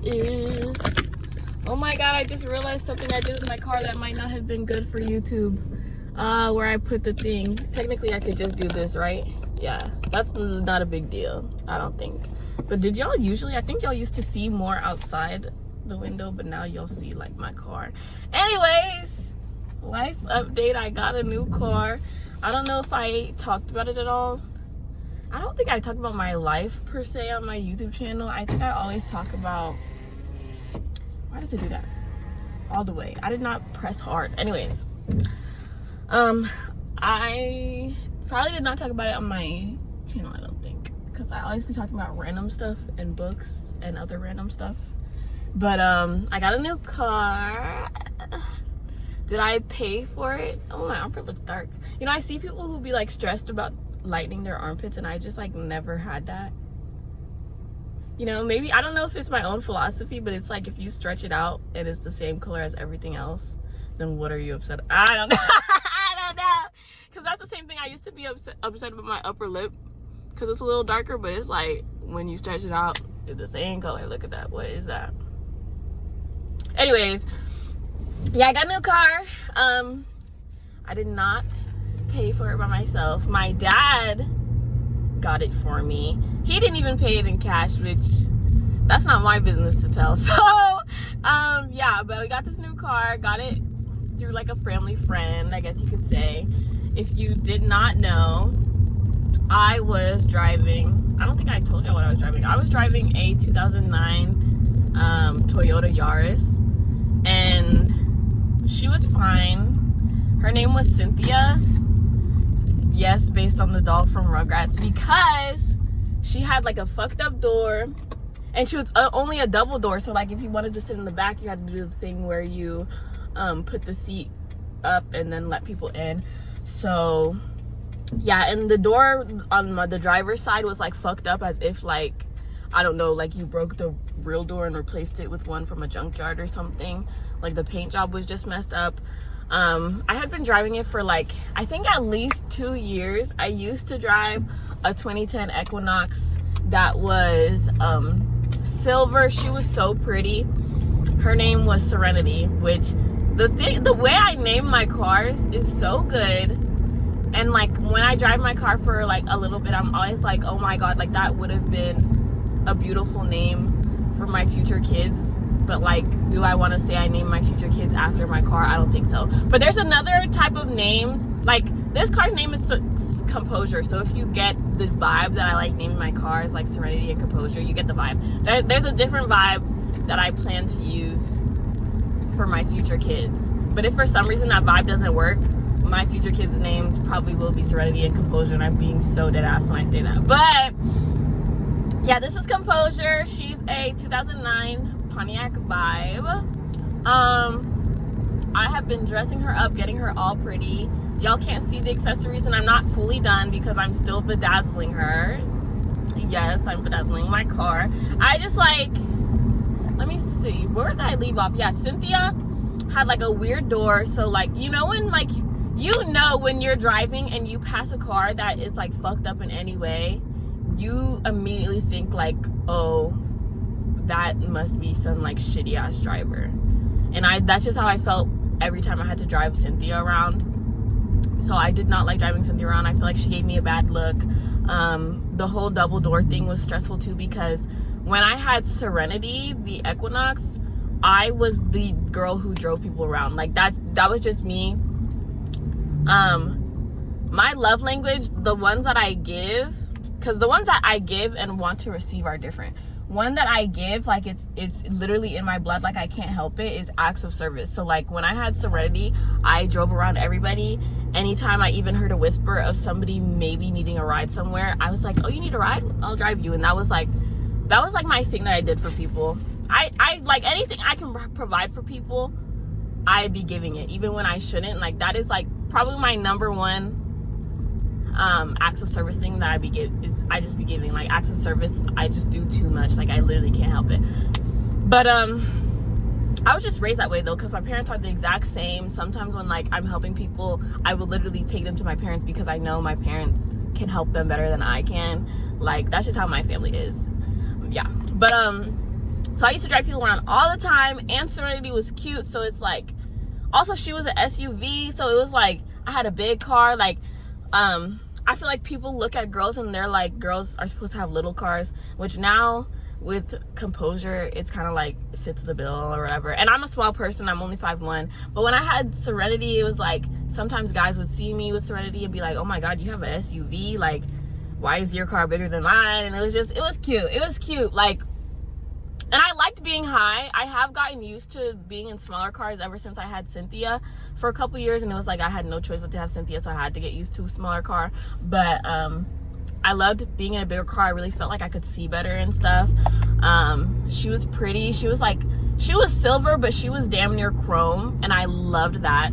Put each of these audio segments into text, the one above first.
is, oh my god, I just realized something I did with my car that might not have been good for YouTube. Where I put the thing. Technically I could just do this, right? Yeah, that's not a big deal, I don't think. But did y'all usually, I think y'all used to see more outside the window, but now you'll see like my car. Anyways, life update, I got a new car. I don't know if I talked about it at all. I don't think I talk about my life per se on my YouTube channel. I think I always talk about, why does it do that? All the way. I did not press hard. Anyways, I probably did not talk about it on my channel, I don't think, because I always be talking about random stuff and books and other random stuff. But I got a new car. Did I pay for it? Oh, my armpit looks dark. You know, I see people who be like stressed about lightening their armpits, and I just like never had that. You know, maybe, I don't know if it's my own philosophy, but it's like if you stretch it out and it's the same color as everything else, then what are you upset? I don't know. I don't know. Because that's the same thing. I used to be upset about my upper lip because it's a little darker, but it's like when you stretch it out, it's the same color. Look at that. What is that? Anyways, yeah, I got a new car. I did not pay for it by myself. My dad got it for me. He didn't even pay it in cash, which that's not my business to tell. So yeah, but we got this new car. Got it through like a family friend, I guess you could say. If you did not know, I was driving, I don't think I told y'all what I was driving. I was driving a 2009 Toyota Yaris, and she was fine. Her name was Cynthia. Yes, based on the doll from Rugrats, because she had like a fucked up door, and she was only a double door. So like if you wanted to sit in the back, you had to do the thing where you put the seat up and then let people in. So yeah, and the door on the driver's side was like fucked up, as if like, I don't know, like you broke the real door and replaced it with one from a junkyard or something. Like the paint job was just messed up. I had been driving it for like, I think at least 2 years. I used to drive a 2010 Equinox that was silver. She was so pretty. Her name was Serenity, which the way I name my cars is so good. And like when I drive my car for like a little bit, I'm always like, oh my god, like that would have been a beautiful name for my future kids. But like, do I want to say I named my future kids after my car? I don't think so. But there's another type of names. Like this car's name is Composure. So if you get the vibe that I like naming my cars, like Serenity and Composure, you get the vibe. There's a different vibe that I plan to use for my future kids. But if for some reason that vibe doesn't work, my future kids' names probably will be Serenity and Composure, and I'm being so dead ass when I say that. But yeah, this is Composure. She's a 2009 Pontiac Vibe. I have been dressing her up, getting her all pretty. Y'all can't see the accessories, and I'm not fully done because I'm still bedazzling her. Yes, I'm bedazzling my car. I just like, let me see, where did I leave off? Yeah, Cynthia had like a weird door. So like, you know when like, you know when you're driving and you pass a car that is like fucked up in any way, you immediately think like, oh, that must be some like shitty ass driver. And that's just how I felt every time I had to drive Cynthia around. So I did not like driving Cynthia around. I feel like she gave me a bad look. The whole double door thing was stressful too, because when I had Serenity, the Equinox, I was the girl who drove people around. Like that was just me. My love language, the ones that I give, because the ones that I give and want to receive are different. One that I give, like it's literally in my blood, like I can't help it, is acts of service. So like when I had Serenity, I drove around everybody. Anytime I even heard a whisper of somebody maybe needing a ride somewhere, I was like, oh, you need a ride? I'll drive you. And that was like my thing that I did for people. I like anything I can provide for people, I'd be giving it, even when I shouldn't. Like that is like probably my number one acts of service thing that I just be giving. Like acts of service, I just do too much. Like I literally can't help it. But I was just raised that way though, because my parents are the exact same. Sometimes when like I'm helping people, I would literally take them to my parents because I know my parents can help them better than I can. Like that's just how my family is. Yeah. But So I used to drive people around all the time, and Serenity was cute, so it's like, also she was an SUV, so it was like, I had a big car. Like, I feel like people look at girls and they're like, girls are supposed to have little cars, which now with Composure, it's kind of like, it fits the bill or whatever. And I'm a small person, I'm only 5'1", but when I had Serenity, it was like, sometimes guys would see me with Serenity and be like, oh my god, you have an SUV, like, why is your car bigger than mine? And it was cute, like, and I liked being high. I have gotten used to being in smaller cars ever since I had Cynthia for a couple years, and it was like I had no choice but to have Cynthia, so I had to get used to a smaller car. But I loved being in a bigger car. I really felt like I could see better and stuff. She was pretty. She was silver, but she was damn near chrome, and I loved that.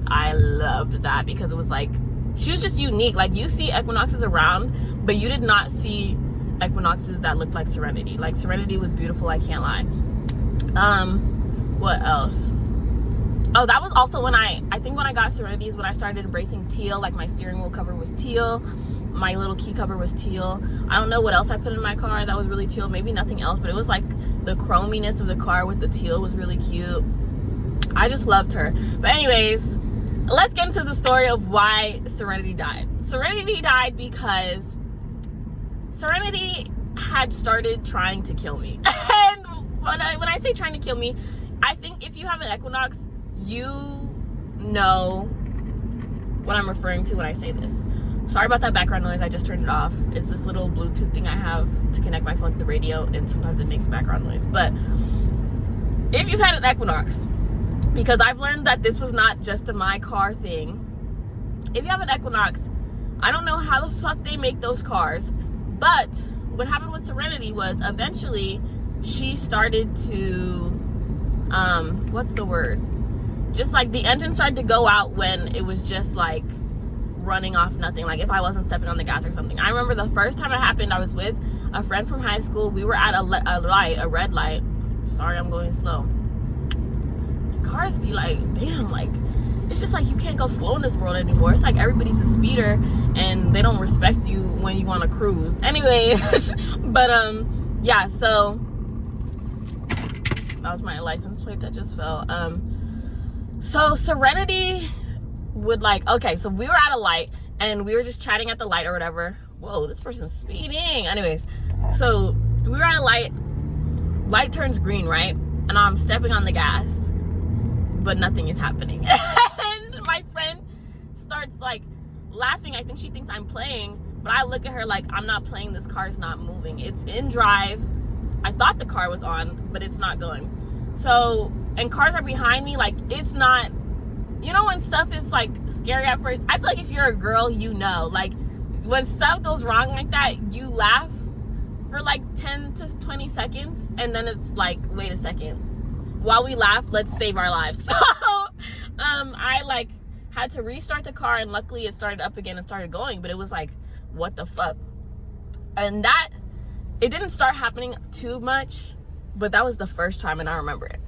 Because it was like, she was just unique. Like, you see Equinoxes around, but you did not see Equinoxes that looked like Serenity. Like, Serenity was beautiful, I can't lie. What else? Oh, that was also when I think when I got Serenity is when I started embracing teal. Like, my steering wheel cover was teal, my little key cover was teal. I don't know what else I put in my car that was really teal, maybe nothing else, but it was like the chrominess of the car with the teal was really cute. I just loved her. But anyways, let's get into the story of why Serenity died. Serenity died because Serenity had started trying to kill me. And when I say trying to kill me, I think if you have an Equinox, you know what I'm referring to when I say this. Sorry about that background noise, I just turned it off. It's this little Bluetooth thing I have to connect my phone to the radio, and sometimes it makes background noise. But if you've had an Equinox, because I've learned that this was not just a my car thing. If you have an Equinox, I don't know how the fuck they make those cars, but what happened with Serenity was eventually she started to, what's the word? Just like the engine started to go out when it was just like running off nothing, like if I wasn't stepping on the gas or something. I remember the first time it happened, I was with a friend from high school. We were at a red light. Sorry, I'm going slow. Cars be like, damn, like, it's just like you can't go slow in this world anymore. It's like everybody's a speeder and they don't respect you when you want to cruise. Anyways, but yeah, so that was my license plate that just fell. So Serenity would like, okay, so we were at a light and we were just chatting at the light or whatever. Whoa, this person's speeding. Anyways, so we were at a light turns green, right? And I'm stepping on the gas, but nothing is happening. And my friend starts like laughing. I think she thinks I'm playing, but I look at her like, I'm not playing, this car's not moving. It's in drive. I thought the car was on, but it's not going. So, and cars are behind me, like it's not, you know, when stuff is like scary at first. I feel like if you're a girl, you know, like when stuff goes wrong like that, you laugh for like 10 to 20 seconds, and then it's like, wait a second, while we laugh, let's save our lives. So I like had to restart the car, and luckily it started up again and started going, but it was like, what the fuck? And that, it didn't start happening too much, but that was the first time, and I remember it.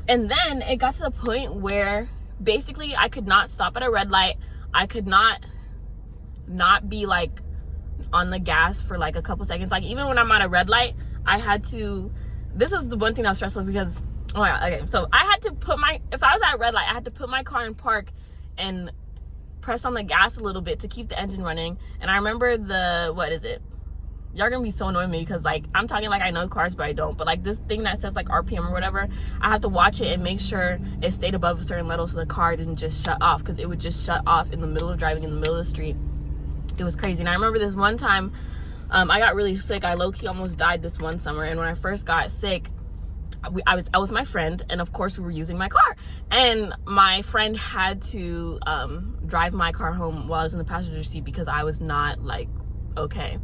And then it got to the point where basically I could not stop at a red light. I could not be like on the gas for like a couple seconds. Like even when I'm at a red light, I had to, this is the one thing that was stressful because, oh my god, okay, so I had to put my, if I was at a red light, I had to put my car in park and press on the gas a little bit to keep the engine running. And I remember the, what is it? Y'all gonna be so annoyed with me because like I'm talking like I know cars, but I don't. But like this thing that says like RPM or whatever, I have to watch it and make sure it stayed above a certain level so the car didn't just shut off, because it would just shut off in the middle of driving in the middle of the street. It was crazy. And I remember this one time, I got really sick. I low-key almost died this one summer. And when I first got sick, I was out with my friend, and of course we were using my car, and my friend had to drive my car home while I was in the passenger seat because I was not like okay.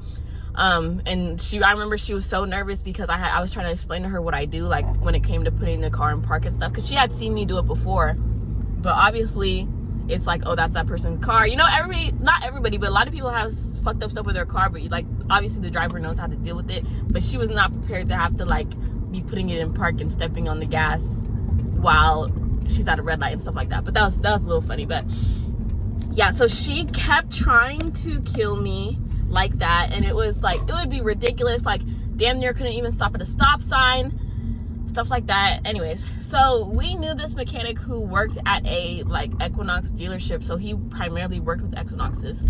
And I remember she was so nervous because I was trying to explain to her what I do, like when it came to putting the car in park and stuff, because she had seen me do it before, but obviously it's like, oh, that's that person's car, you know. Not everybody, but a lot of people have fucked up stuff with their car, but like obviously the driver knows how to deal with it, but she was not prepared to have to like be putting it in park and stepping on the gas while she's at a red light and stuff like that. But that was a little funny. But yeah, so she kept trying to kill me like that, and it was like, it would be ridiculous, like damn near couldn't even stop at a stop sign, stuff like that. Anyways, so we knew this mechanic who worked at a like Equinox dealership, so he primarily worked with Equinoxes,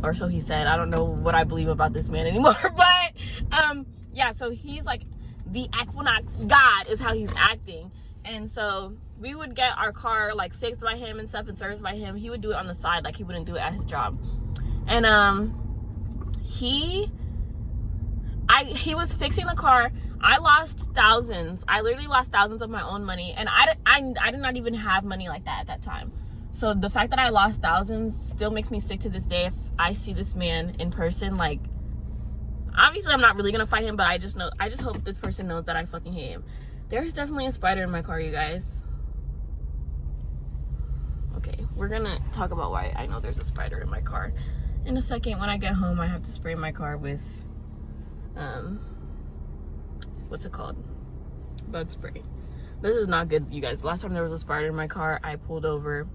or so he said. I don't know what I believe about this man anymore, but yeah, so he's like the Equinox god is how he's acting. And so we would get our car like fixed by him and stuff and serviced by him. He would do it on the side, like he wouldn't do it at his job. And he was fixing the car. I lost thousands. I literally lost thousands of my own money, and I did not even have money like that at that time. So the fact that I lost thousands still makes me sick to this day. If I see this man in person, like, obviously I'm not really gonna fight him, but I just hope this person knows that I fucking hate him. There's definitely a spider in my car, you guys. Okay, we're gonna talk about why I know there's a spider in my car in a second. When I get home, I have to spray my car with what's it called? Bug spray. This is not good, you guys. Last time there was a spider in my car, I pulled over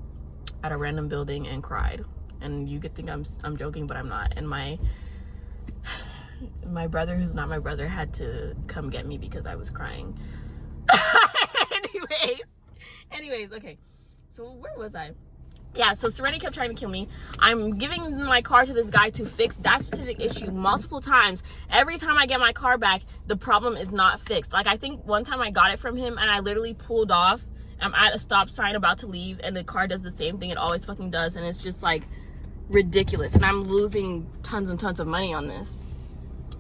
at a random building and cried. And you could think I'm joking, but I'm not. And my brother, who's not my brother, had to come get me because I was crying. anyways, okay. So where was I? Yeah, so Serenity kept trying to kill me. I'm giving my car to this guy to fix that specific issue multiple times. Every time I get my car back, the problem is not fixed. Like, I think one time I got it from him and I literally pulled off. I'm at a stop sign about to leave and the car does the same thing it always fucking does, and it's just like ridiculous, and I'm losing tons and tons of money on this.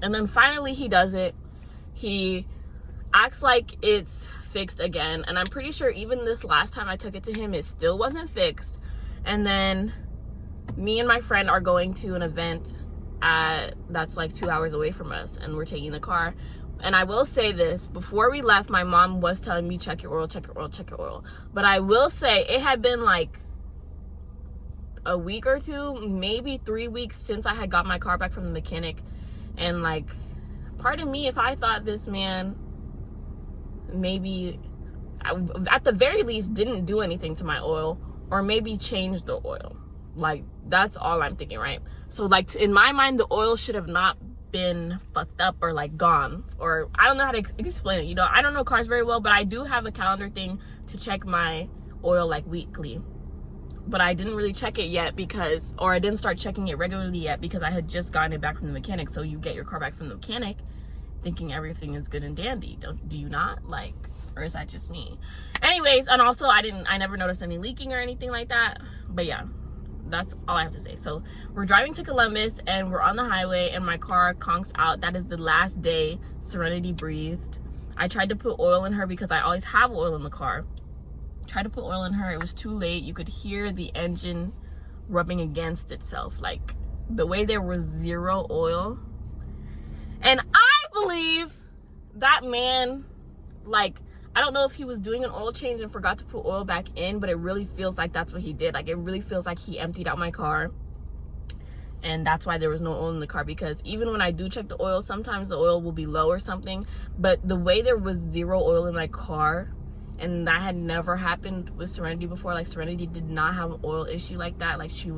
And then finally he does it. He acts like it's fixed again, and I'm pretty sure even this last time I took it to him, it still wasn't fixed. And then me and my friend are going to an event that's like 2 hours away from us, and we're taking the car. And I will say this, before we left, my mom was telling me, check your oil, check your oil, check your oil. But I will say it had been like a week or two, maybe 3 weeks since I had got my car back from the mechanic. And like, pardon me if I thought this man maybe, at the very least, didn't do anything to my oil, or maybe change the oil. Like, that's all I'm thinking, right? So like, in my mind, the oil should have not been fucked up or like gone, or I don't know how to explain it. You know, I don't know cars very well, but I do have a calendar thing to check my oil like weekly. But I didn't really check it yet because, or I didn't start checking it regularly yet because I had just gotten it back from the mechanic. So you get your car back from the mechanic thinking everything is good and dandy. Do you not? Like, or is that just me? Anyways, and also I never noticed any leaking or anything like that. But yeah, that's all I have to say. So we're driving to Columbus and we're on the highway and my car conks out. That is the last day Serenity breathed. I tried to put oil in her because I always have oil in the car. Tried to put oil in her, it was too late. You could hear the engine rubbing against itself, like the way there was zero oil. And I believe that man, like, I don't know if he was doing an oil change and forgot to put oil back in, but it really feels like that's what he did. Like, it really feels like he emptied out my car, and that's why there was no oil in the car. Because even when I do check the oil, sometimes the oil will be low or something, but the way there was zero oil in my car, and that had never happened with Serenity before. Like, Serenity did not have an oil issue like that. Like, she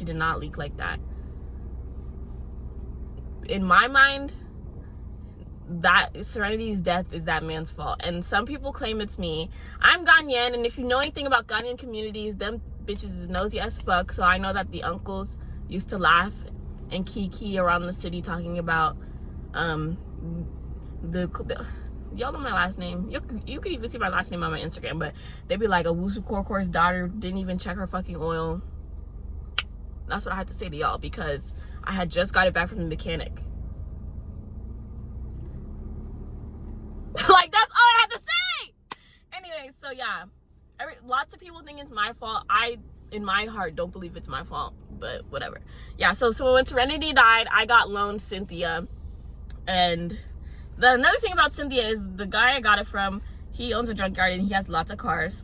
did not leak like that. In my mind, that Serenity's death is that man's fault. And some people claim it's me. I'm Ghanaian, and if you know anything about Ghanaian communities, them bitches is nosy as fuck. So I know that the uncles used to laugh and kiki around the city talking about y'all know my last name. You could even see my last name on my Instagram, but they'd be like, a Wusu Korkor's daughter didn't even check her fucking oil. That's what I had to say to y'all because I had just got it back from the mechanic. Like, that's all I have to say. Anyway, so yeah, lots of people think it's my fault. I, in my heart, don't believe it's my fault, but whatever. Yeah, so when Serenity died, I got loaned Cynthia. And another thing about Cynthia is the guy I got it from, he owns a junkyard and he has lots of cars.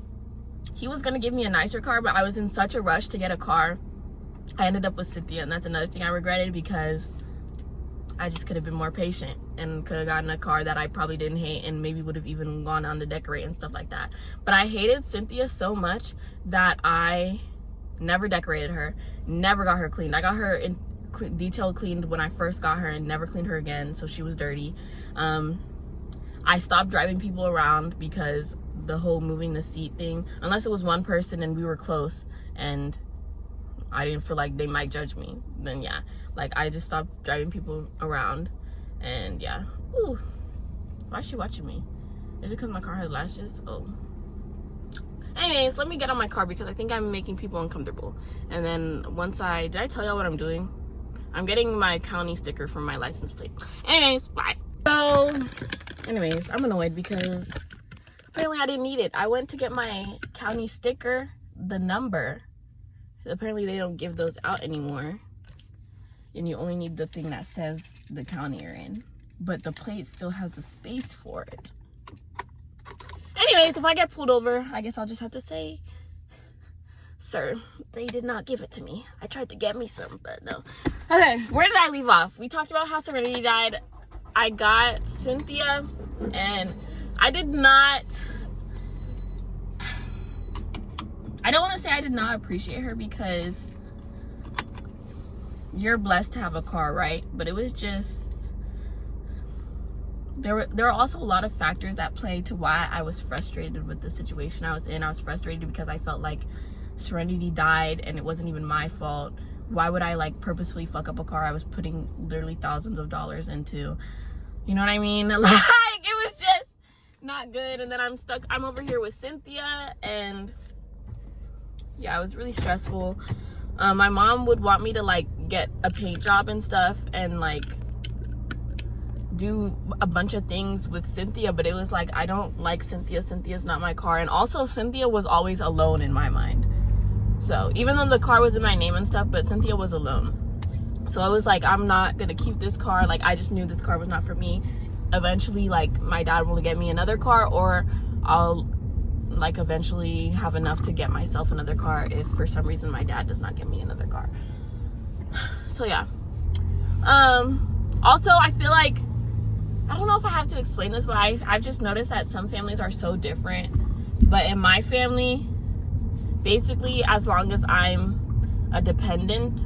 He was gonna give me a nicer car, but I was in such a rush to get a car. I ended up with Cynthia, and that's another thing I regretted because I just could have been more patient and could have gotten a car that I probably didn't hate and maybe would have even gone on to decorate and stuff like that. But I hated Cynthia so much that I never decorated her, never got her cleaned. I got her detailed cleaned when I first got her and never cleaned her again, so she was dirty. I stopped driving people around because the whole moving the seat thing, unless it was one person and we were close and I didn't feel like they might judge me, then yeah, like I just stopped driving people around. And yeah. Ooh, why is she watching me? Is it because my car has lashes? Oh. Anyways, let me get on my car because I think I'm making people uncomfortable. And then once did I tell y'all what I'm doing? I'm getting my county sticker from my license plate. Anyways, bye. So anyways, I'm annoyed because apparently I didn't need it. I went to get my county sticker, the number. Apparently they don't give those out anymore. And you only need the thing that says the county you're in. But the plate still has a space for it. Anyways, if I get pulled over, I guess I'll just have to say, sir, they did not give it to me. I tried to get me some, but no. Okay, where did I leave off? We talked about how Serenity died. I got Cynthia, and I don't want to say I did not appreciate her because you're blessed to have a car, right? But it was just, there were also a lot of factors that play to why I was frustrated with the situation I was in. I was frustrated because I felt like Serenity died and it wasn't even my fault. Why would I like purposefully fuck up a car I was putting literally thousands of dollars into? You know what I mean? Like, it was just not good. And then I'm over here with Cynthia, and yeah, it was really stressful. My mom would want me to like get a paint job and stuff and like do a bunch of things with Cynthia, but it was like, I don't like Cynthia. Cynthia's not my car. And also Cynthia was always alone in my mind. So even though the car was in my name and stuff, but Cynthia was alone. So I was like, I'm not gonna keep this car. Like, I just knew this car was not for me. Eventually, like, my dad will get me another car, or I'll like eventually have enough to get myself another car if for some reason my dad does not get me another car. So yeah. Also, I feel like, I don't know if I have to explain this, but I've just noticed that some families are so different. But in my family, basically, as long as I'm a dependent,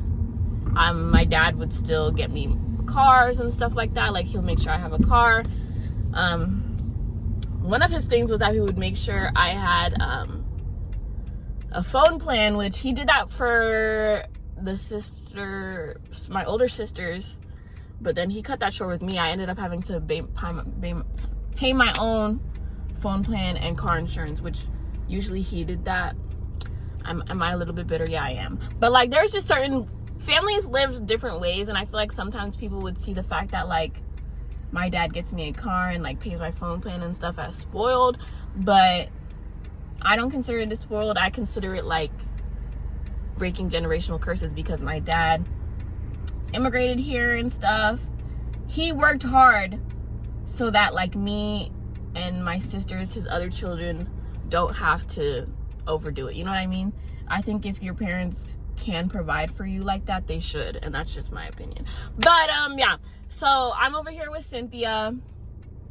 my dad would still get me cars and stuff like that. Like, he'll make sure I have a car. One of his things was that he would make sure I had a phone plan, which he did that for my older sisters, but then he cut that short with me. I ended up having to pay my own phone plan and car insurance, which usually he did that. Am I a little bit bitter? Yeah, I am. But like, there's just certain families live different ways, and I feel like sometimes people would see the fact that like my dad gets me a car and like pays my phone plan and stuff as spoiled, but I don't consider it as spoiled. I consider it like breaking generational curses, because my dad immigrated here and stuff. He worked hard so that like me and my sisters, his other children, don't have to overdo it. You know what I mean? I think if your parents can provide for you like that, they should, and that's just my opinion. But yeah, so I'm over here with Cynthia.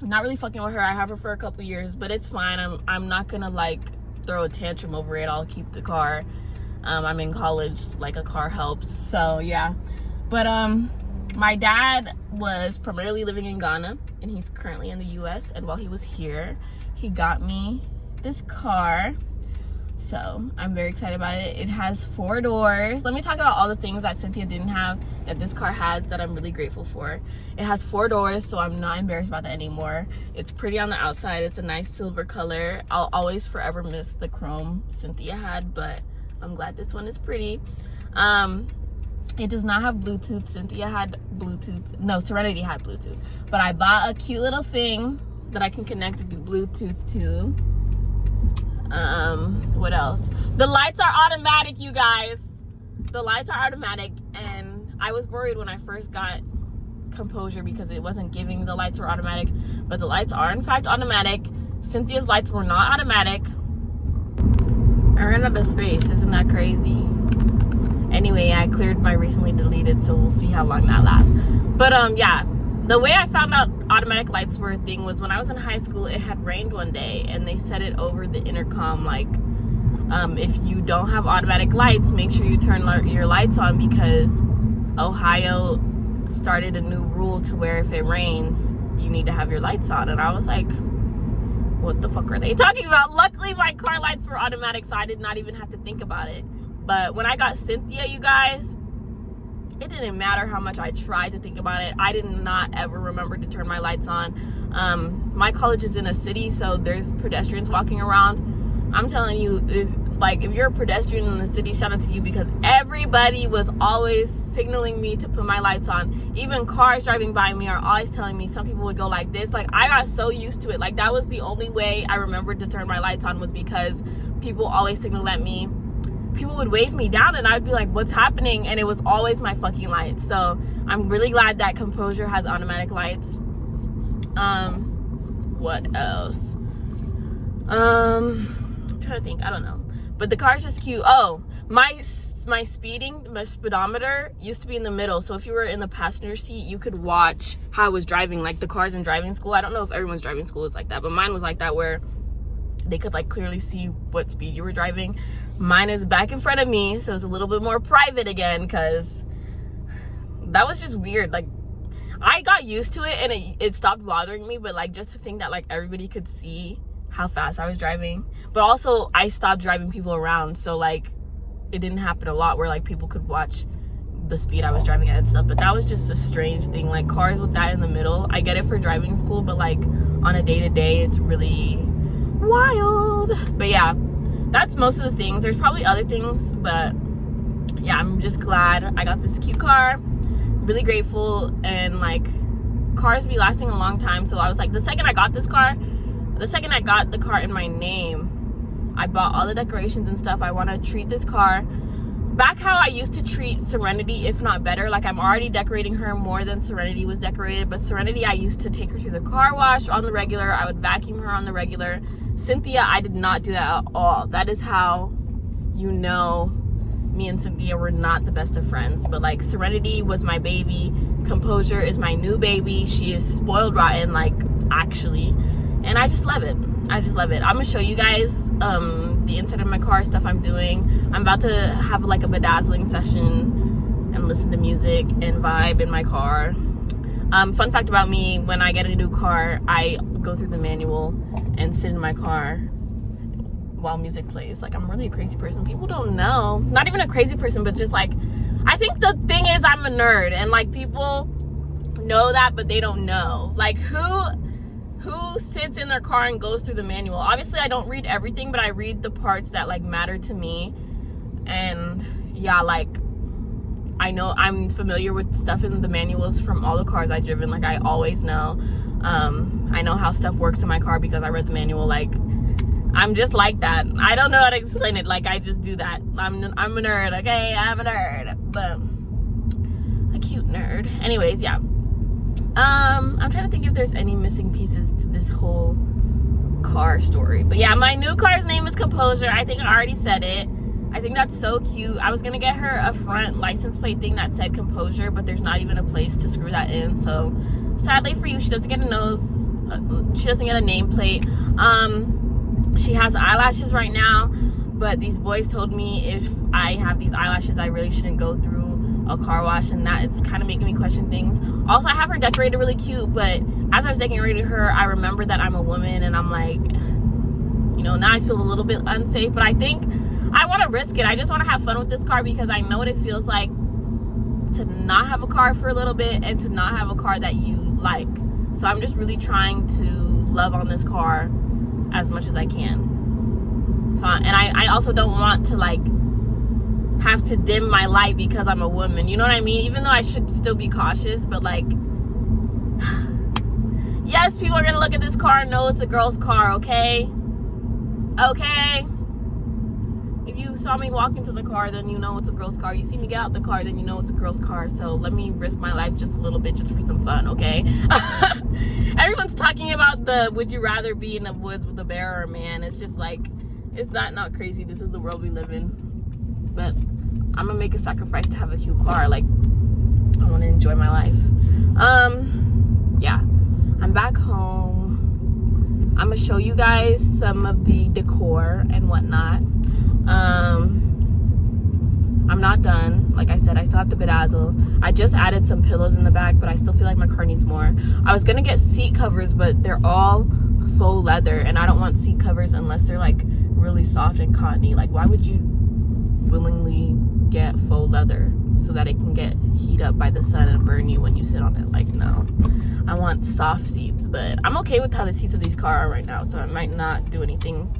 I'm not really fucking with her. I have her for a couple years, but it's fine. I'm not gonna like throw a tantrum over it. I'll keep the car. I'm in college, like a car helps. So yeah. But my dad was primarily living in Ghana, and he's currently in the US, and while he was here, he got me this car. So I'm very excited about it. It has 4 doors. Let me talk about all the things that Cynthia didn't have that this car has that I'm really grateful for. It has 4 doors, so I'm not embarrassed about that anymore. It's pretty on the outside. It's a nice silver color. I'll always forever miss the chrome Cynthia had, but I'm glad this one is pretty. It does not have Bluetooth. Cynthia had Bluetooth. No, Serenity had Bluetooth. But I bought a cute little thing that I can connect the Bluetooth to. What else? The lights are automatic, you guys. The lights are automatic, and I was worried when I first got Composure because it wasn't giving the lights were automatic, but the lights are in fact automatic. Cynthia's lights were not automatic. I ran out of space. Isn't that crazy? Anyway, I cleared my recently deleted, so we'll see how long that lasts. But yeah, the way I found out automatic lights were a thing was when I was in high school. It had rained one day, and they said it over the intercom, like, if you don't have automatic lights, make sure you turn your lights on, because Ohio started a new rule to where if it rains, you need to have your lights on. And I was like, what the fuck are they talking about? Luckily, my car lights were automatic, so I did not even have to think about it. But when I got Cynthia, you guys, it didn't matter how much I tried to think about it. I did not ever remember to turn my lights on. My college is in a city, so there's pedestrians walking around. I'm telling you, if you're a pedestrian in the city, shout out to you, because everybody was always signaling me to put my lights on. Even cars driving by me are always telling me. Some people would go like this. Like, I got so used to it. Like, that was the only way I remembered to turn my lights on, was because people always signaled at me. People would wave me down and I'd be like, what's happening? And it was always my fucking lights. So I'm really glad that Composure has automatic lights. What else? I'm trying to think. I don't know. But the car's just cute. Oh, my speedometer used to be in the middle. So if you were in the passenger seat, you could watch how I was driving, like the cars in driving school. I don't know if everyone's driving school is like that, but mine was like that, where they could like clearly see what speed you were driving. Mine is back in front of me, so it's a little bit more private again, because that was just weird. Like, I got used to it and it stopped bothering me, but like, just to think that like everybody could see how fast I was driving. But also, I stopped driving people around, so like it didn't happen a lot where like people could watch the speed I was driving at and stuff. But that was just a strange thing. Like, cars with that in the middle, I get it for driving school, but like on a day-to-day, it's really wild. But yeah, that's most of the things. There's probably other things, but yeah, I'm just glad I got this cute car. Really grateful. And like, cars be lasting a long time, so I was like, the second I got the car in my name, I bought all the decorations and stuff. I want to treat this car back how I used to treat Serenity, if not better. Like, I'm already decorating her more than Serenity was decorated. But Serenity, I used to take her to the car wash on the regular. I would vacuum her on the regular. Cynthia, I did not do that at all. That is how you know me and Cynthia were not the best of friends. But like, Serenity was my baby. Composure is my new baby. She is spoiled rotten, like, actually. And I just love it. I'm gonna show you guys the inside of my car, stuff I'm doing. I'm about to have like a bedazzling session and listen to music and vibe in my car. Fun fact about me, when I get a new car, I go through the manual and sit in my car while music plays. Like, I'm really a crazy person. People don't know. Not even a crazy person, but just like, I think the thing is, I'm a nerd, and like, people know that, but they don't know. Like, who sits in their car and goes through the manual? Obviously, I don't read everything, but I read the parts that like matter to me. And yeah, like, I know I'm familiar with stuff in the manuals from all the cars I've driven. Like, I always know. I know how stuff works in my car because I read the manual. Like, I'm just like that. I don't know how to explain it. Like, I just do that. I'm a nerd, okay? I'm a nerd, but a cute nerd. Anyways, yeah. I'm trying to think if there's any missing pieces to this whole car story. But yeah, my new car's name is Composure. I think I already said it. I think that's so cute. I was gonna get her a front license plate thing that said Composure, but there's not even a place to screw that in. So sadly for you, she doesn't get a nose. She doesn't get a nameplate. She has eyelashes right now, but these boys told me if I have these eyelashes, I really shouldn't go through a car wash, and that is kind of making me question things. Also, I have her decorated really cute, but as I was decorating her, I remembered that I'm a woman, and I'm like, you know, now I feel a little bit unsafe. But I think I want to risk it. I just want to have fun with this car, because I know what it feels like to not have a car for a little bit and to not have a car that you like. So I'm just really trying to love on this car as much as I can. So, and I also don't want to like have to dim my light because I'm a woman, you know what I mean? Even though I should still be cautious, but like, yes, people are gonna look at this car and know it's a girl's car, okay? Okay? If you saw me walk into the car, then you know it's a girl's car. You see me get out the car, then you know it's a girl's car. So let me risk my life just a little bit, just for some fun, okay? Everyone's talking about the would you rather be in the woods with a bear or a man. It's just like, it's not crazy. This is the world we live in. But I'm gonna make a sacrifice to have a cute car. Like, I want to enjoy my life. Yeah, I'm back home. I'm gonna show you guys some of the decor and whatnot. I'm not done. Like I said, I still have to bedazzle. I just added some pillows in the back, but I still feel like my car needs more. I was gonna get seat covers, but they're all faux leather, and I don't want seat covers unless they're like really soft and cottony. Like, why would you willingly get faux leather so that it can get heat up by the sun and burn you when you sit on it? Like, no. I want soft seats, but I'm okay with how the seats of these cars are right now, so I might not do anything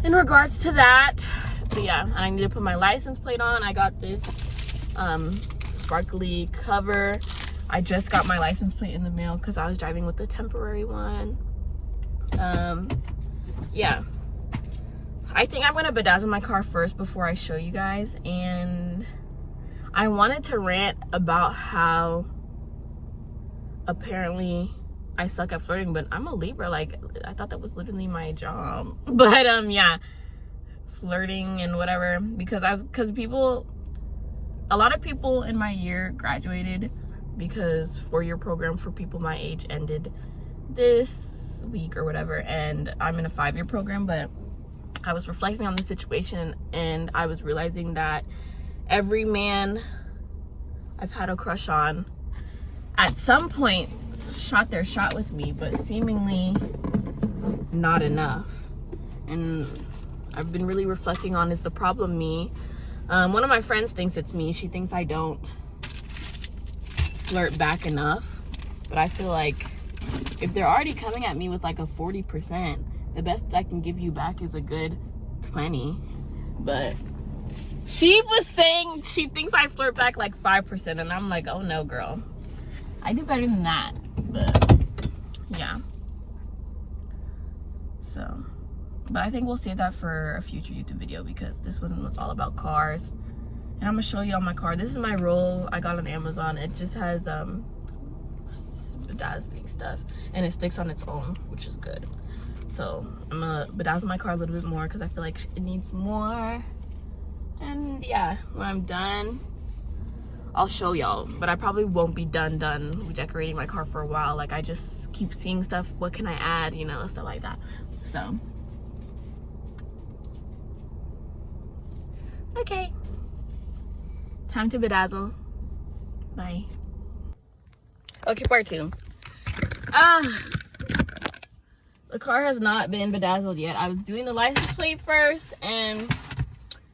in regards to that. But yeah, and I need to put my license plate on. I got this sparkly cover. I just got my license plate in the mail because I was driving with the temporary one. Yeah, I think I'm gonna bedazzle my car first before I show you guys. And I wanted to rant about how apparently I suck at flirting, but I'm a Libra. Like, I thought that was literally my job. But yeah, flirting and whatever, because a lot of people in my year graduated because 4-year program for people my age ended this week or whatever, and I'm in a 5-year program. But I was reflecting on the situation, and I was realizing that every man I've had a crush on at some point shot their shot with me, but seemingly not enough. And I've been really reflecting on, is the problem me? One of my friends thinks it's me. She thinks I don't flirt back enough, but I feel like if they're already coming at me with like a 40%, the best I can give you back is a good 20. But she was saying she thinks I flirt back like 5%, and I'm like, oh no, girl, I do better than that. But yeah, so, but I think we'll save that for a future YouTube video, because this one was all about cars, and I'm gonna show you all my car. This is my roll I got on Amazon. It just has bedazzling stuff, and it sticks on its own, which is good. So I'm gonna bedazzle my car a little bit more because I feel like it needs more. And yeah, when I'm done, I'll show y'all, but I probably won't be done decorating my car for a while. Like, I just keep seeing stuff, what can I add, you know, stuff like that. So okay, time to bedazzle. Bye. Okay, part 2. The car has not been bedazzled yet. I was doing the license plate first, and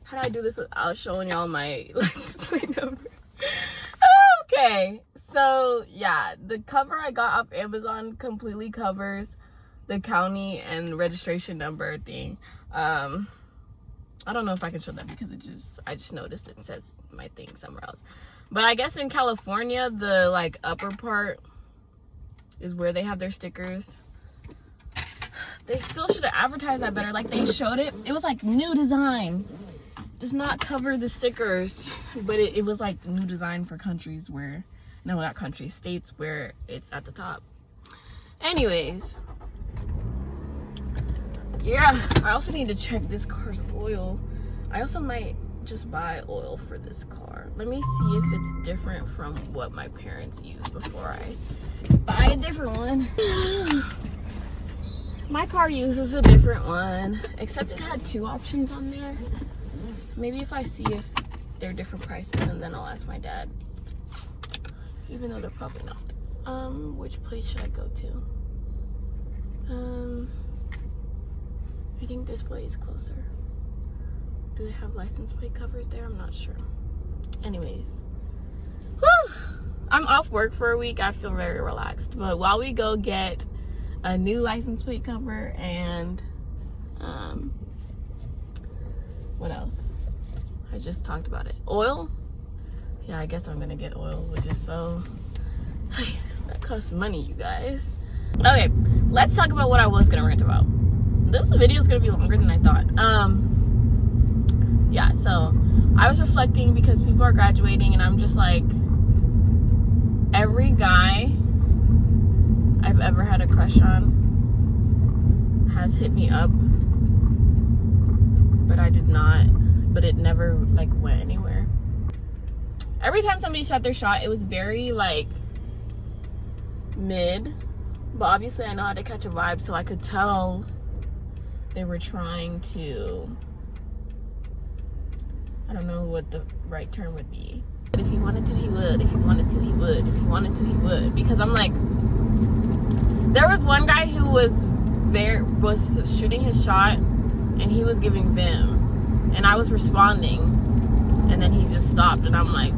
how do I do this without showing y'all my license plate number? Okay, so yeah, the cover I got off Amazon completely covers the county and registration number thing. I don't know if I can show that because I just noticed it says my thing somewhere else. But I guess in California, the like upper part is where they have their stickers. They still should have advertised that better. Like, they showed it. It was like new design. Does not cover the stickers, but it was like new design for countries where, no, not countries, states where it's at the top. Anyways, yeah, I also need to check this car's oil. I also might just buy oil for this car. Let me see if it's different from what my parents used before I buy a different one. My car uses a different one, except it had 2 options on there. Maybe if I see if they're different prices, and then I'll ask my dad, even though they're probably not. Which place should I go to? I think this place is closer. Do they have license plate covers there? I'm not sure. Anyways, whew, I'm off work for a week. I feel very relaxed. But while we go get a new license plate cover and what else? I just talked about it. Oil? Yeah, I guess I'm gonna get oil, which is so, that costs money, you guys. Okay, let's talk about what I was gonna rant about. This video is gonna be longer than I thought. Yeah, so I was reflecting because people are graduating, and I'm just like, every guy I've ever had a crush on has hit me up, but I did not, but it never like went anywhere. Every time somebody shot their shot, it was very like mid, but obviously I know how to catch a vibe, so I could tell they were trying to I don't know what the right term would be. But if he wanted to, he would. If he wanted to, he would. If he wanted to, he would. Because I'm like, there was one guy who was shooting his shot, and he was giving vim, and I was responding, and then he just stopped, and I'm like,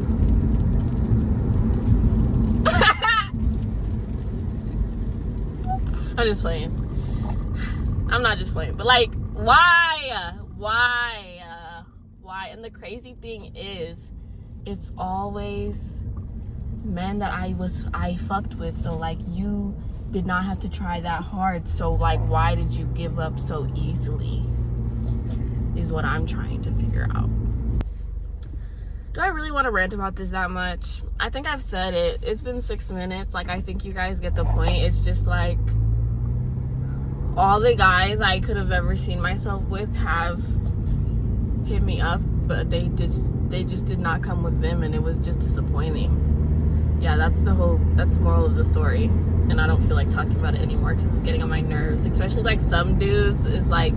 I'm just playing. I'm not just playing, but like, why? And the crazy thing is, it's always men that I fucked with. So like, you did not have to try that hard. So like, why did you give up so easily? Is what I'm trying to figure out. Do I really want to rant about this that much? I think I've said it. It's been 6 minutes. Like, I think you guys get the point. It's just like, all the guys I could have ever seen myself with have hit me up, but they just did not come with them, and it was just disappointing. Yeah, that's the moral of the story, and I don't feel like talking about it anymore because it's getting on my nerves. Especially like some dudes is like,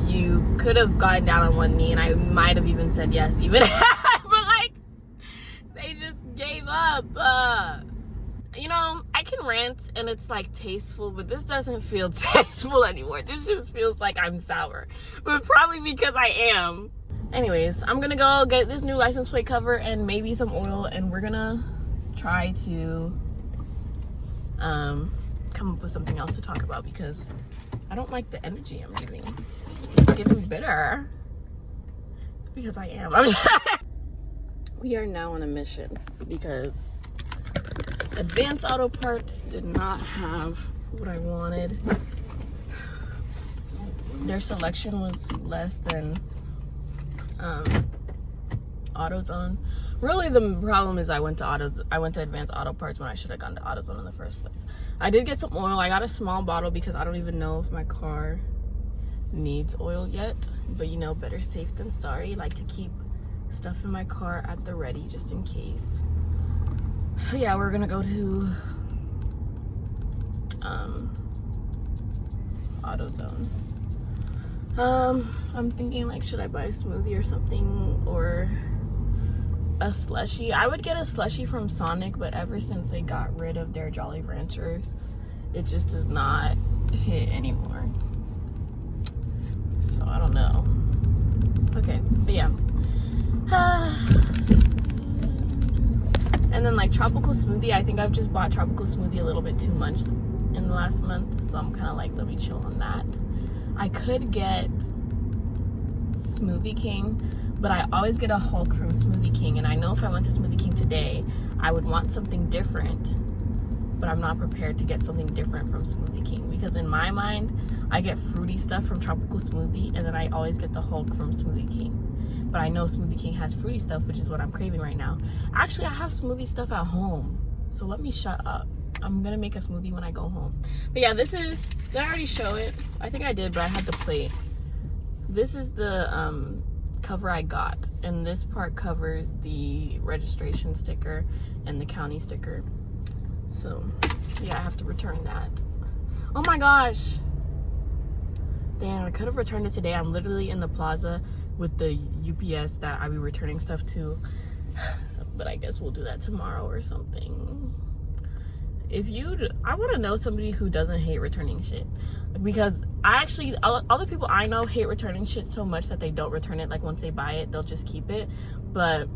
you could have gotten down on one knee and I might have even said yes, even but like, they just gave up. You know, I can rant and it's like tasteful, but this doesn't feel tasteful anymore. This just feels like I'm sour, but probably because I am. Anyways, I'm gonna go get this new license plate cover and maybe some oil, and we're gonna try to come up with something else to talk about, because I don't like the energy I'm giving. It's giving bitter. It's because I am. We are now on a mission because Advanced Auto Parts did not have what I wanted. Their selection was less than AutoZone. Really, the problem is I went to Advanced Auto Parts when I should have gone to AutoZone in the first place. I did get some oil. I got a small bottle because I don't even know if my car needs oil yet. But you know, better safe than sorry. I like to keep stuff in my car at the ready just in case. So yeah, we're gonna go to AutoZone. I'm thinking like, should I buy a smoothie or something, or a slushie? I would get a slushie from Sonic, but ever since they got rid of their Jolly Ranchers, it just does not hit anymore. So I don't know. Okay, but yeah. And then like tropical smoothie, I think I've just bought tropical smoothie a little bit too much in the last month, so I'm kind of like, let me chill on that. I could get Smoothie King, but I always get a Hulk from Smoothie King, and I know if I went to Smoothie King today, I would want something different, but I'm not prepared to get something different from Smoothie King, because in my mind, I get fruity stuff from tropical smoothie, and then I always get the Hulk from Smoothie King. But I know Smoothie King has fruity stuff, which is what I'm craving right now. Actually, I have smoothie stuff at home, so let me shut up. I'm gonna make a smoothie when I go home. But yeah, this is, did I already show it? I think I did, but I had the plate. This is the cover I got, and this part covers the registration sticker and the county sticker. So yeah, I have to return that. Oh my gosh. Damn, I could have returned it today. I'm literally in the plaza with the UPS that I be returning stuff to, but I guess we'll do that tomorrow or something. I want to know somebody who doesn't hate returning shit, because all the people I know hate returning shit so much that they don't return it. Like, once they buy it, they'll just keep it. But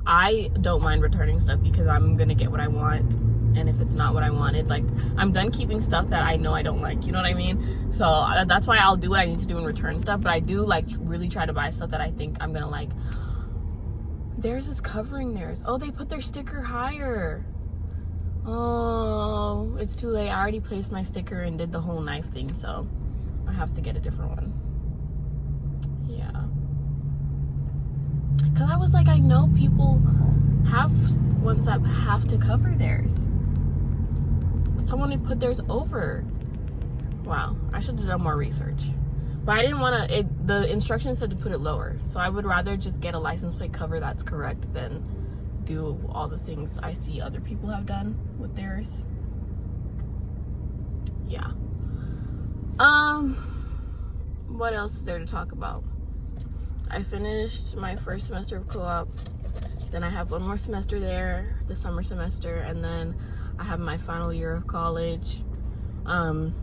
I don't mind returning stuff because I'm gonna get what I want, and if it's not what I wanted, like, I'm done keeping stuff that I know I don't like, you know what I mean? So that's why I'll do what I need to do and return stuff. But I do like really try to buy stuff that I think I'm gonna like. Theirs is covering theirs. Oh, they put their sticker higher. Oh, it's too late. I already placed my sticker and did the whole knife thing, so I have to get a different one. Yeah. Because I was like, I know people have ones that have to cover theirs. Someone had put theirs over. Wow, I should have done more research. But I didn't want to, the instructions said to put it lower. So I would rather just get a license plate cover that's correct than do all the things I see other people have done with theirs. Yeah. what else is there to talk about? I finished my first semester of co-op. Then I have one more semester there, the summer semester, and then I have my final year of college. You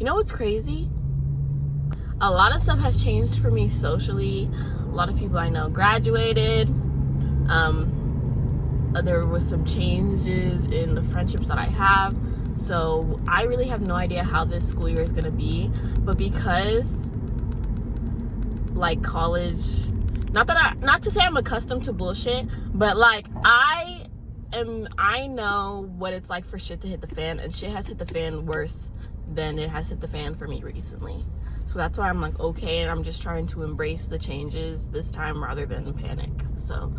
know what's crazy? A lot of stuff has changed for me socially. A lot of people I know graduated. There was some changes in the friendships that I have. So I really have no idea how this school year is gonna be. But because like college, not to say I'm accustomed to bullshit, but like I know what it's like for shit to hit the fan, and shit has hit the fan worse than it has hit the fan for me recently. So that's why I'm like, okay, and I'm just trying to embrace the changes this time rather than panic. So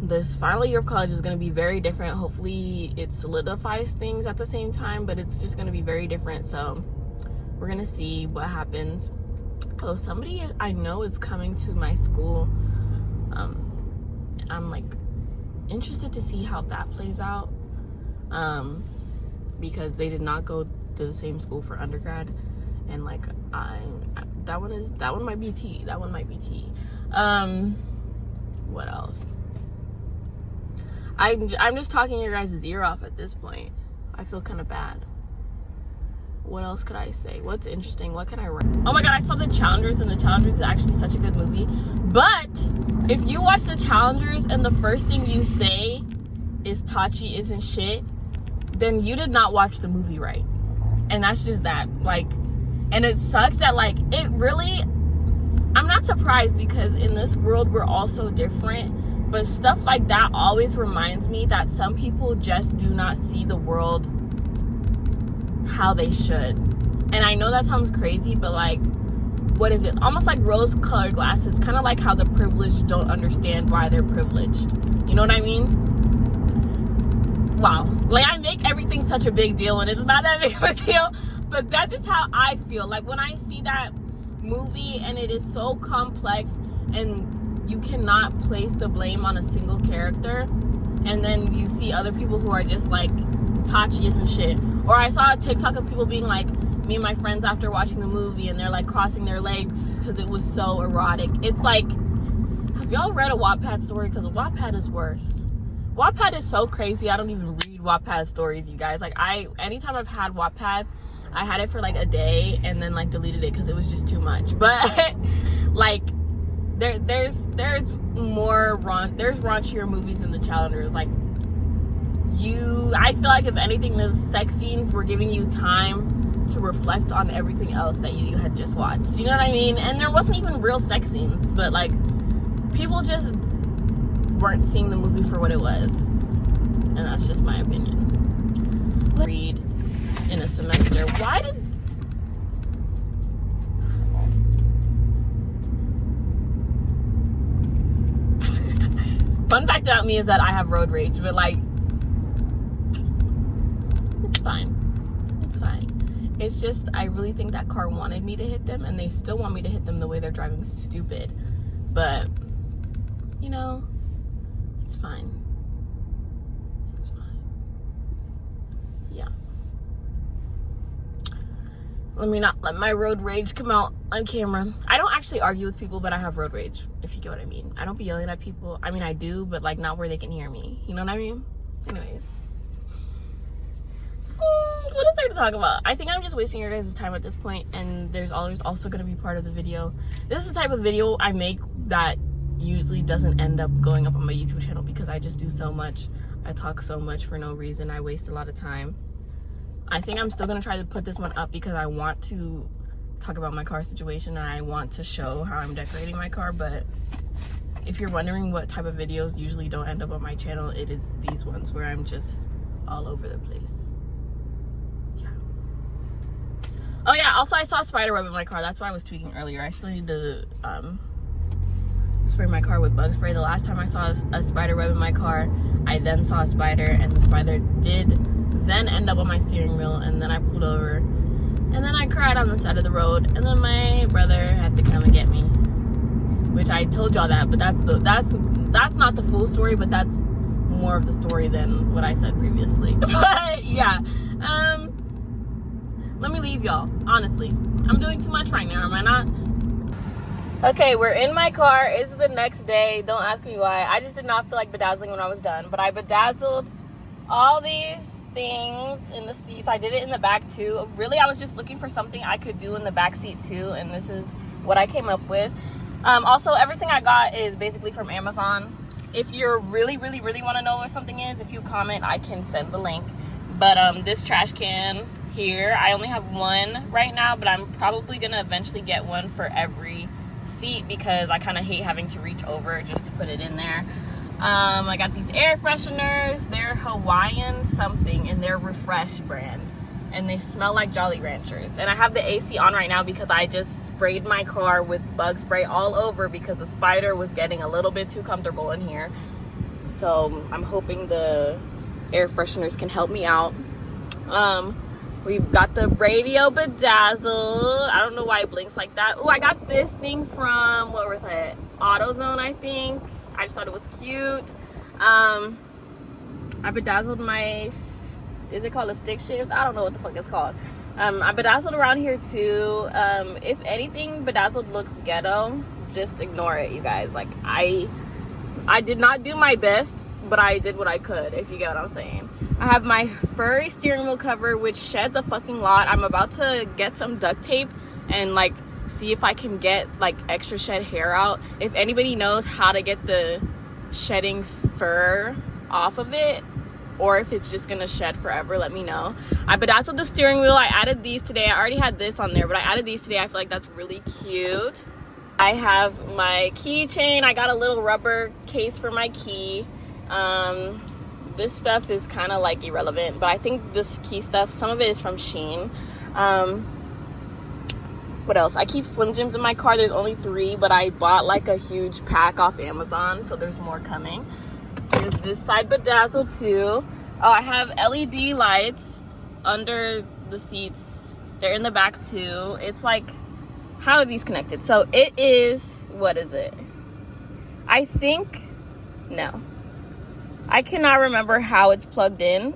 this final year of college is going to be very different. Hopefully it solidifies things at the same time, but it's just going to be very different. So we're going to see what happens. Oh, somebody I know is coming to my school. I'm like interested to see how that plays out, because they did not go to the same school for undergrad, and like that one might be tea. What else? I'm just talking your guys' ear off at this point. I feel kind of bad. What else could I say? What's interesting? What can I write? Oh my god, I saw The Challengers, and The Challengers is actually such a good movie. But if you watch The Challengers and the first thing you say is Tachi isn't shit, then you did not watch the movie right. And that's just that. Like, and it sucks that like it really, I'm not surprised, because in this world we're all so different, but stuff like that always reminds me that some people just do not see the world how they should. And I know that sounds crazy, but like, what is it? Almost like rose-colored glasses, kind of like how the privileged don't understand why they're privileged. You know what I mean? Wow. Like, I make everything such a big deal, and it's not that big of a deal, but that's just how I feel. Like, when I see that movie and it is so complex and you cannot place the blame on a single character, and then you see other people who are just like, Tachi isn't shit. Or I saw a TikTok of people being like, me and my friends after watching the movie, and they're like crossing their legs because it was so erotic. It's like, have y'all read a Wattpad story? Because Wattpad is worse. Wattpad is so crazy. I don't even read Wattpad stories, you guys. Like, anytime I've had Wattpad, I had it for like a day and then like deleted it because it was just too much. But like, there's raunchier movies than The Challengers. Like, I feel like if anything, the sex scenes were giving you time to reflect on everything else that you had just watched. You know what I mean? And there wasn't even real sex scenes, but like, people just weren't seeing the movie for what it was. And that's just my opinion. Read in a semester. Why did... Fun fact about me is that I have road rage, but like, it's fine. It's fine. It's just, I really think that car wanted me to hit them, and they still want me to hit them the way they're driving stupid. But, you know, it's fine. It's fine. Yeah. Let me not let my road rage come out on camera. I don't actually argue with people, but I have road rage, if you get what I mean. I don't be yelling at people. I mean, I do, but like not where they can hear me. You know what I mean? Anyways. What is there to talk about? I think I'm just wasting your guys' time at this point, and there's always also going to be part of the video. This is the type of video I make that usually doesn't end up going up on my YouTube channel, because I just do so much. I talk so much for no reason. I waste a lot of time. I think I'm still going to try to put this one up because I want to talk about my car situation, and I want to show how I'm decorating my car. But if you're wondering what type of videos usually don't end up on my channel, it is these ones where I'm just all over the place. Oh yeah, also I saw a spider web in my car. That's why I was tweaking earlier. I still need to spray my car with bug spray. The last time I saw a spider web in my car, I then saw a spider, and the spider did then end up on my steering wheel, and then I pulled over, and then I cried on the side of the road, and then my brother had to come and get me. Which I told y'all that, but that's not the full story, but that's more of the story than what I said previously. But yeah. let me leave y'all. Honestly, I'm doing too much right now, am I not? Okay, we're in my car. It's the next day. Don't ask me why. I just did not feel like bedazzling when I was done, but I bedazzled all these things in the seats. I did it in the back too. Really, I was just looking for something I could do in the back seat too, and this is what I came up with. Also, everything I got is basically from Amazon. If you really want to know what something is, if you comment, I can send the link. But this trash can here, I only have one right now, but I'm probably gonna eventually get one for every seat because I kind of hate having to reach over just to put it in there. I got these air fresheners. They're Hawaiian something, and they're Refresh brand, and they smell like Jolly Ranchers. And I have the AC on right now because I just sprayed my car with bug spray all over because the spider was getting a little bit too comfortable in here. So I'm hoping the air fresheners can help me out. We've got the radio bedazzled. I don't know why it blinks like that. Oh, I got this thing from, what was it? AutoZone, I think. I just thought it was cute. I bedazzled my, is it called a stick shift? I don't know what the fuck it's called. I bedazzled around here too. If anything bedazzled looks ghetto, just ignore it, you guys. Like, I did not do my best, but I did what I could, if you get what I'm saying. I have my furry steering wheel cover, which sheds a fucking lot. I'm about to get some duct tape and like see if I can get like extra shed hair out. If anybody knows how to get the shedding fur off of it, or if it's just gonna shed forever, let me know. I bedazzled the steering wheel. I added these today. I already had this on there, but I added these today. I feel like that's really cute. I have my keychain. I got a little rubber case for my key. This stuff is kind of like irrelevant, but I think this key stuff, some of it is from Shein. What else? I keep Slim Jims in my car. There's only 3, but I bought like a huge pack off Amazon, so there's more coming. There's this side bedazzled too. Oh, I have LED lights under the seats. They're in the back too. It's like, how are these connected? So it is, what is it? I think, no. I cannot remember how it's plugged in,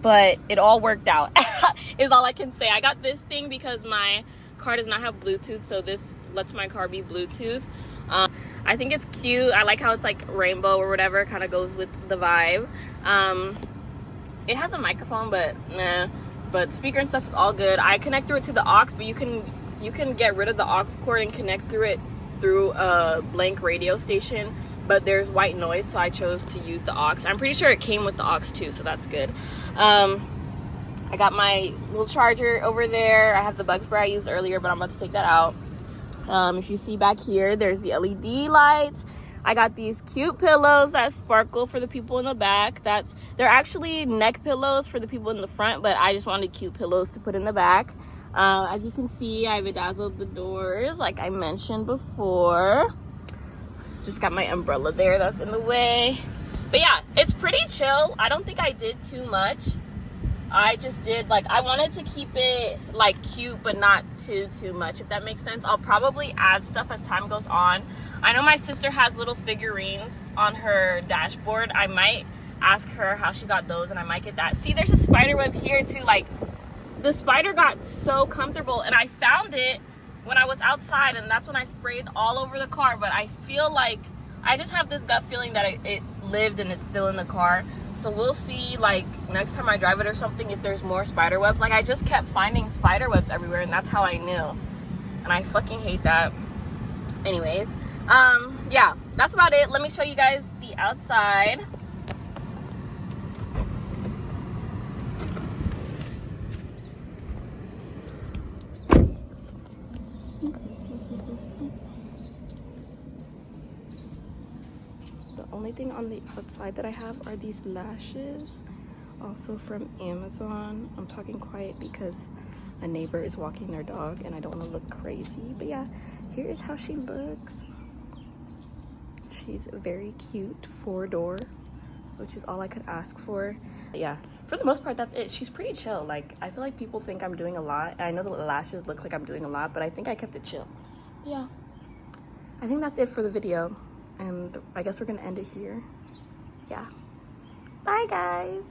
but it all worked out is all I can say. I got this thing because my car does not have Bluetooth, so this lets my car be Bluetooth. I think it's cute. I like how it's like rainbow or whatever, kind of goes with the vibe. It has a microphone, but nah. But speaker and stuff is all good. I connect through it to the aux, but you can get rid of the aux cord and connect through it through a blank radio station. But there's white noise, so I chose to use the aux. I'm pretty sure it came with the aux too, so that's good. I got my little charger over there. I have the bug spray I used earlier, but I'm about to take that out. If you see back here, there's the LED lights. I got these cute pillows that sparkle for the people in the back. They're actually neck pillows for the people in the front, but I just wanted cute pillows to put in the back. As you can see, I bedazzled the doors like I mentioned before. Just got my umbrella there that's in the way. But yeah, it's pretty chill. I don't think I did too much. I just did, like, I wanted to keep it like cute but not too much, if that makes sense. I'll probably add stuff as time goes on. I know my sister has little figurines on her dashboard. I might ask her how she got those, and I might get that. See, there's a spider web here too. Like, the spider got so comfortable, and I found it when I was outside, and that's when I sprayed all over the car. But I feel like, I just have this gut feeling that it lived and it's still in the car. So we'll see, like, next time I drive it or something, if there's more spider webs. Like, I just kept finding spider webs everywhere, and that's how I knew. And I fucking hate that. Anyways, yeah, that's about it. Let me show you guys the outside. The only thing on the outside that I have are these lashes, also from Amazon. I'm talking quiet because a neighbor is walking their dog and I don't want to look crazy. But yeah, here is how she looks. She's very cute, 4-door, which is all I could ask for. But yeah, for the most part, that's it. She's pretty chill. Like, I feel like people think I'm doing a lot. I know the lashes look like I'm doing a lot, but I think I kept it chill. Yeah, I think that's it for the video. And I guess we're gonna end it here. Yeah. Bye, guys.